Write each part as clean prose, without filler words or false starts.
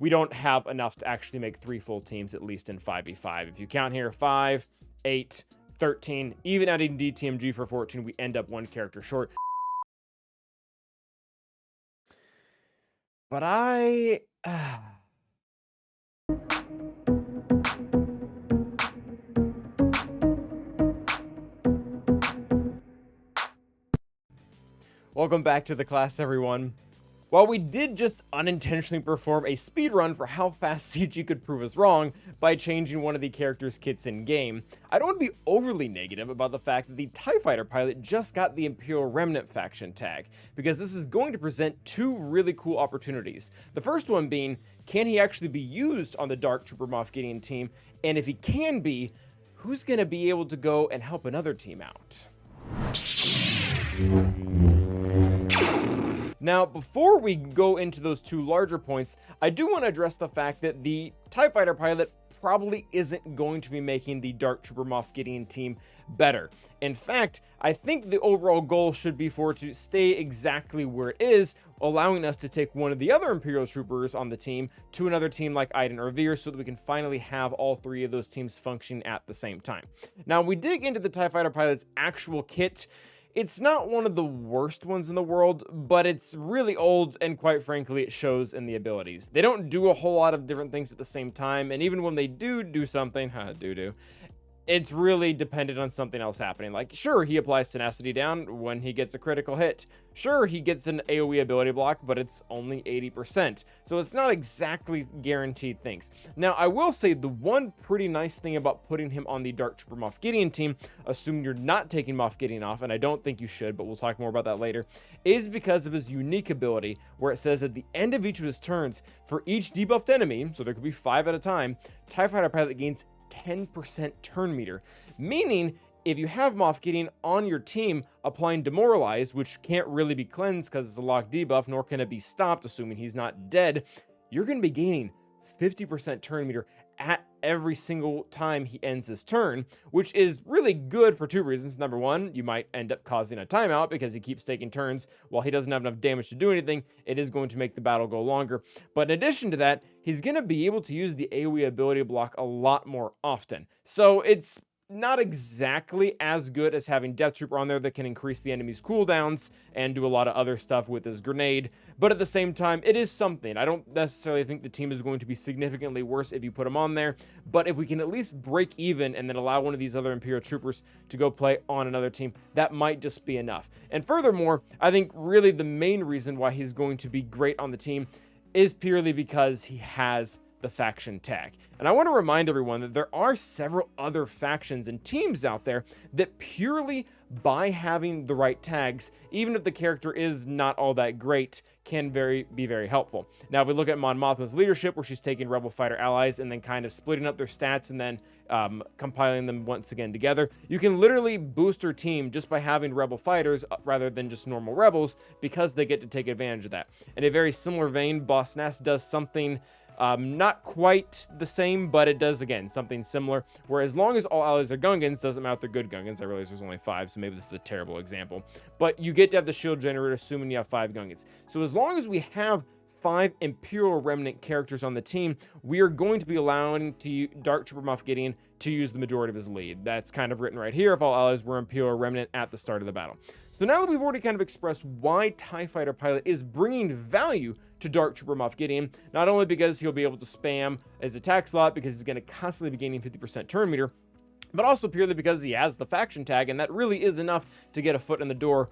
we don't have enough to actually make 3 full teams, at least in 5v5. If you count here, 5, 8, 13, even adding DTMG for 14, we end up 1 character short. But welcome back to the class, everyone. While we did just unintentionally perform a speed run for how fast CG could prove us wrong by changing one of the character's kits in game, I don't want to be overly negative about the fact that the TIE Fighter pilot just got the Imperial Remnant faction tag, because this is going to present 2 really cool opportunities. The first one being, can he actually be used on the Dark Trooper Moff Gideon team? And if he can be, who's going to be able to go and help another team out? Now, before we go into those 2 larger points, I do want to address the fact that the TIE Fighter pilot probably isn't going to be making the Dark Trooper Moff Gideon team better. In fact, I think the overall goal should be for it to stay exactly where it is, allowing us to take one of the other Imperial Troopers on the team to another team like Iden or Veer, so that we can finally have all 3 of those teams functioning at the same time. Now, we dig into the TIE Fighter pilot's actual kit. It's not one of the worst ones in the world, but it's really old, and quite frankly, it shows in the abilities. They don't do a whole lot of different things at the same time, and even when they do something, it's really dependent on something else happening. Like, sure, he applies tenacity down when he gets a critical hit. Sure, he gets an AoE ability block, but it's only 80%. So it's not exactly guaranteed things. Now, I will say the one pretty nice thing about putting him on the Dark Trooper Moff Gideon team, assuming you're not taking Moff Gideon off, and I don't think you should, but we'll talk more about that later, is because of his unique ability, where it says at the end of each of his turns, for each debuffed enemy, so there could be 5 at a time, TIE Fighter pilot gains 10% turn meter, meaning if you have Moff Gideon on your team applying Demoralize, which can't really be cleansed because it's a locked debuff, nor can it be stopped, assuming he's not dead, you're going to be gaining 50% turn meter at every single time he ends his turn, which is really good for 2 reasons. Number 1, you might end up causing a timeout because he keeps taking turns while he doesn't have enough damage to do anything. It is going to make the battle go longer. But in addition to that, he's going to be able to use the AoE ability block a lot more often. So it's not exactly as good as having Death Trooper on there that can increase the enemy's cooldowns and do a lot of other stuff with his grenade, but at the same time, it is something. I don't necessarily think the team is going to be significantly worse if you put him on there, but if we can at least break even and then allow one of these other Imperial Troopers to go play on another team, that might just be enough. And furthermore, I think really the main reason why he's going to be great on the team is purely because he has the faction tag. And I want to remind everyone that there are several other factions and teams out there that purely by having the right tags, even if the character is not all that great, can be very helpful. Now, if we look at Mon Mothma's leadership, where she's taking Rebel fighter allies and then kind of splitting up their stats and then compiling them once again together, you can literally boost her team just by having Rebel fighters rather than just normal Rebels, because they get to take advantage of that. In a very similar vein, Boss Nass does something not quite the same, but it does, again, something similar, where as long as all allies are Gungans, doesn't matter if they're good Gungans. I realize there's only 5, so maybe this is a terrible example, but you get to have the shield generator assuming you have 5 Gungans. So as long as we have 5 Imperial Remnant characters on the team, we are going to be allowing Dark Trooper Moff Gideon to use the majority of his lead. That's kind of written right here, if all allies were Imperial Remnant at the start of the battle. So now that we've already kind of expressed why TIE Fighter Pilot is bringing value to Dark Trooper Moff Gideon, not only because he'll be able to spam his attack slot because he's going to constantly be gaining 50% turn meter, but also purely because he has the faction tag, and that really is enough to get a foot in the door.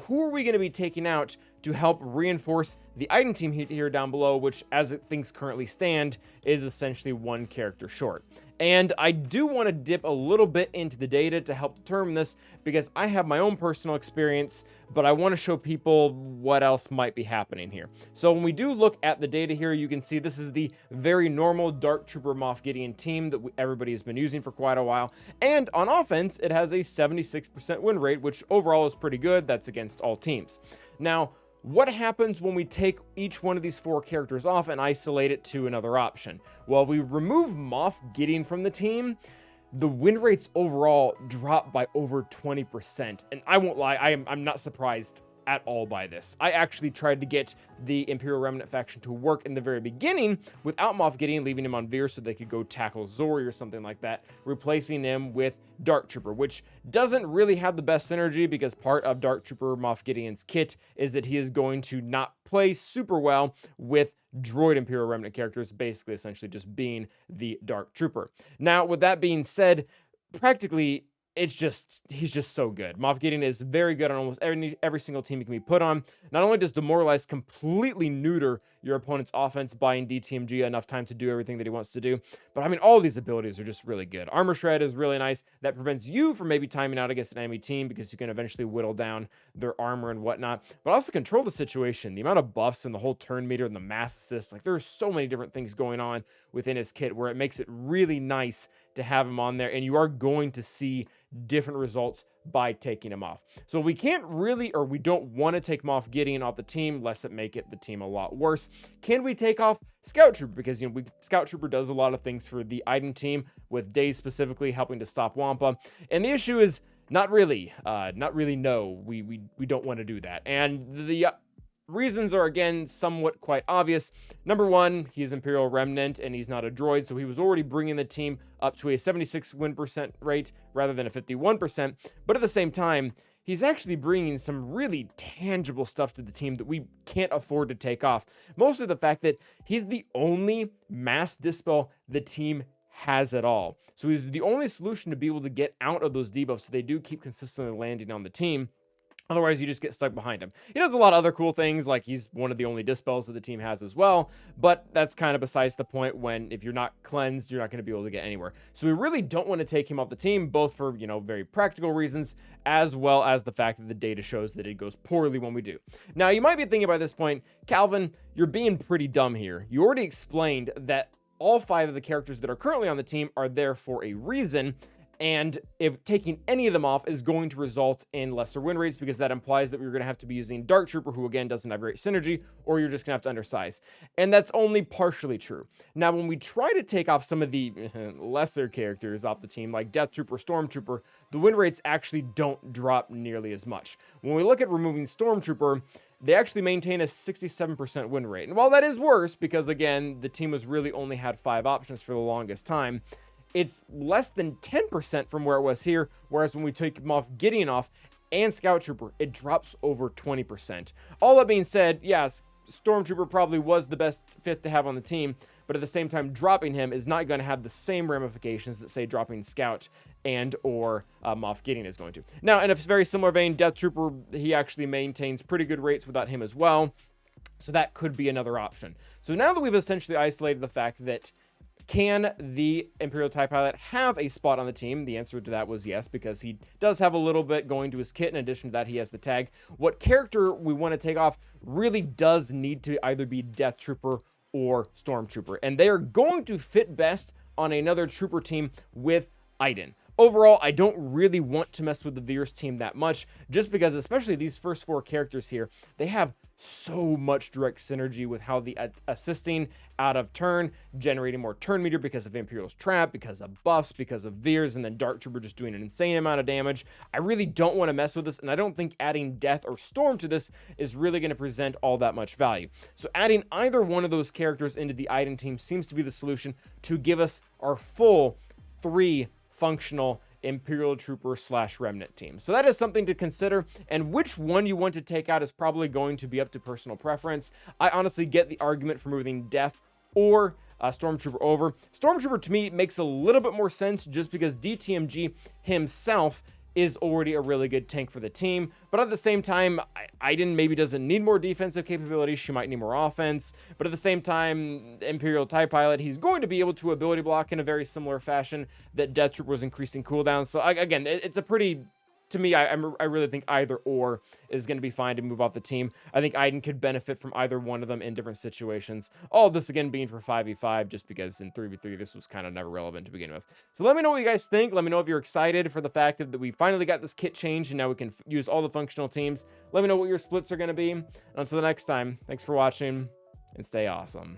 Who are we going to be taking out to help reinforce the item team here down below, which, as things currently stand, is essentially 1 character short? And I do want to dip a little bit into the data to help determine this, because I have my own personal experience, but I want to show people what else might be happening here. So when we do look at the data here, you can see this is the very normal Dark Trooper Moff Gideon team that everybody has been using for quite a while. And on offense, it has a 76% win rate, which overall is pretty good. That's against all teams. Now, what happens when we take each one of these 4 characters off and isolate it to another option? Well, if we remove Moff Gideon from the team, the win rates overall drop by over 20%. And I won't lie, I'm not surprised at all by this. I actually tried to get the Imperial Remnant faction to work in the very beginning without Moff Gideon, leaving him on Veer so they could go tackle Zori or something like that, replacing him with Dark Trooper, which doesn't really have the best synergy because part of Dark Trooper Moff Gideon's kit is that he is going to not play super well with droid Imperial Remnant characters, basically essentially just being the Dark Trooper. Now, with that being said, practically he's just so good. Moff Gideon is very good on almost every single team he can be put on. Not only does Demoralize completely neuter your opponent's offense, buying DTMG enough time to do everything that he wants to do, but I mean, all these abilities are just really good. Armor Shred is really nice. That prevents you from maybe timing out against an enemy team because you can eventually whittle down their armor and whatnot, but also control the situation. The amount of buffs and the whole turn meter and the mass assist, like there's so many different things going on within his kit where it makes it really nice to have him on there, and you are going to see different results by taking him off. So we can't really, or we don't want to take Moff Gideon off the team, lest it make it the team a lot worse. Can we take off Scout Trooper? Because, you know, Scout Trooper does a lot of things for the Iden team, with Daze specifically helping to stop Wampa. And the issue is not really, no, we don't want to do that. And the reasons are, again, somewhat quite obvious. Number one, he's Imperial Remnant and he's not a droid, so he was already bringing the team up to a 76 win percent rate rather than a 51%. But at the same time, he's actually bringing some really tangible stuff to the team that we can't afford to take off. Mostly the fact that he's the only mass dispel the team has at all. So he's the only solution to be able to get out of those debuffs so they do keep consistently landing on the team. Otherwise, you just get stuck behind him. He does a lot of other cool things, like he's one of the only dispels that the team has as well, but that's kind of besides the point when if you're not cleansed, you're not going to be able to get anywhere. So we really don't want to take him off the team, both for, you know, very practical reasons, as well as the fact that the data shows that it goes poorly when we do. Now, you might be thinking by this point, Calvin, you're being pretty dumb here. You already explained that all 5 of the characters that are currently on the team are there for a reason, and if taking any of them off is going to result in lesser win rates, because that implies that we're going to have to be using Dark Trooper, who again doesn't have great synergy, or you're just going to have to undersize. And that's only partially true. Now, when we try to take off some of the lesser characters off the team, like Death Trooper, Stormtrooper, the win rates actually don't drop nearly as much. When we look at removing Stormtrooper, they actually maintain a 67% win rate. And while that is worse, because again, the team was really only had 5 options for the longest time, it's less than 10% from where it was here, whereas when we take Moff Gideon off and Scout Trooper, it drops over 20%. All that being said, yes, Stormtrooper probably was the best fit to have on the team, but at the same time, dropping him is not going to have the same ramifications that, say, dropping Scout and or Moff Gideon is going to. Now, in a very similar vein, Death Trooper, he actually maintains pretty good rates without him as well, so that could be another option. So now that we've essentially isolated the fact that can the Imperial TIE Pilot have a spot on the team? The answer to that was yes, because he does have a little bit going to his kit. In addition to that, he has the tag. What character we want to take off really does need to either be Death Trooper or Stormtrooper, and they are going to fit best on another trooper team with Iden. Overall, I don't really want to mess with the Veers team that much, just because, especially these first 4 characters here, they have so much direct synergy with how the assisting out of turn, generating more turn meter because of Imperial's Trap, because of buffs, because of Veers, and then Dark Trooper just doing an insane amount of damage. I really don't want to mess with this, and I don't think adding Death or Storm to this is really going to present all that much value. So adding either one of those characters into the Iden team seems to be the solution to give us our full 3 functional Imperial Trooper / Remnant team. So that is something to consider, and which one you want to take out is probably going to be up to personal preference. I honestly get the argument for moving Death or Stormtrooper over. Stormtrooper to me makes a little bit more sense just because DTMG himself is already a really good tank for the team, but at the same time, Iden maybe doesn't need more defensive capabilities. She might need more offense, but at the same time, Imperial TIE Pilot, he's going to be able to ability block in a very similar fashion that Death Trooper was increasing cooldown. So again, it's a pretty, to me, I really think either or is going to be fine to move off the team. I think Iden could benefit from either one of them in different situations. All this, again, being for 5v5, just because in 3v3, this was kind of never relevant to begin with. So let me know what you guys think. Let me know if you're excited for the fact that we finally got this kit changed, and now we can use all the functional teams. Let me know what your splits are going to be. And until the next time, thanks for watching, and stay awesome.